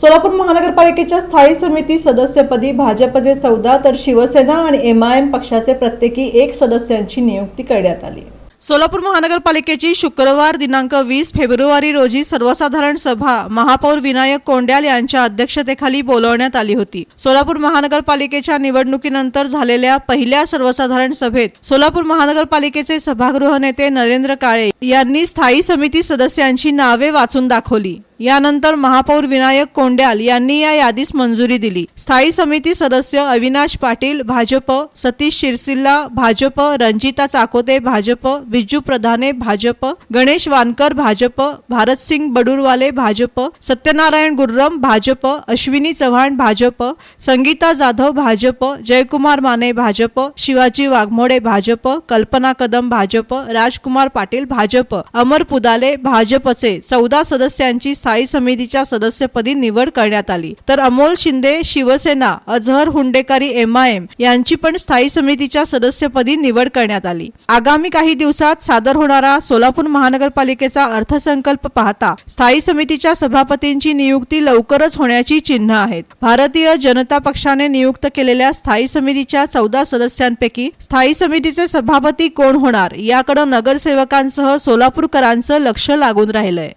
सोलापूर महानगरपालिकेच्या स्थायी समिती सदस्यपदी भाजपचे 14 तर शिवसेना आणि एमआयएम पक्षाचे प्रत्येकी 1 सदस्यांची नियुक्ती करण्यात आली। सोलापूर महानगरपालिकेची शुक्रवार दिनांक 20 फेब्रुवारी रोजी सर्वसाधारण सभा महापौर विनायक कोंड्याल यांच्या अध्यक्षतेखाली बोलावण्यात आली होती। सोलापूर महानगरपालिकेच्या निवडणुकीनंतर झालेल्या पहिल्या सर्वसाधारण सभेत सोलापूर महानगरपालिकेचे सभागृह नेते नरेंद्र काळे यांनी स्थायी समिती सदस्यांची नावे वाचून दाखवली। यानंतर महापौर विनायक कोंड्याल यांनी या यादीस मंजुरी दिली। स्थायी समिती सदस्य अविनाश पाटील भाजप, सतीश शिरसिल्ला भाजप, रंजिता चाकोते भाजप, बिज्जू प्रधाने भाजप, गणेश वानकर भाजप, भारतसिंग बडूरवाले भाजप, सत्यनारायण गुर्रम भाजप, अश्विनी चव्हाण भाजप, संगीता जाधव भाजप, जयकुमार माने भाजप, शिवाजी वाघमोडे भाजप, कल्पना कदम भाजप, राजकुमार पाटील भाजप, अमर पुदाले भाजपचे 14 सदस्यांची स्थायी समितीच्या सदस्यपदी निवड करण्यात आली। तर अमोल शिंदे शिवसेना, अजहर हुंडेकारी एमआयएम यांची पण स्थायी समितीच्या सदस्यपदी निवड करण्यात आली। आगामी काही दिवसात सादर होणारा सोलापूर महानगरपालिकेचा अर्थसंकल्प पाहता स्थायी समितीच्या सभापतींची नियुक्ती लवकरच होण्याची चिन्ह आहेत। भारतीय जनता पक्षाने नियुक्त केलेल्या स्थायी समितीच्या 14 सदस्यांपैकी स्थायी समितीचे सभापती कोण होणार याकडे नगरसेवकांसह सोलापूरकरांचं लक्ष लागून राहिलंय।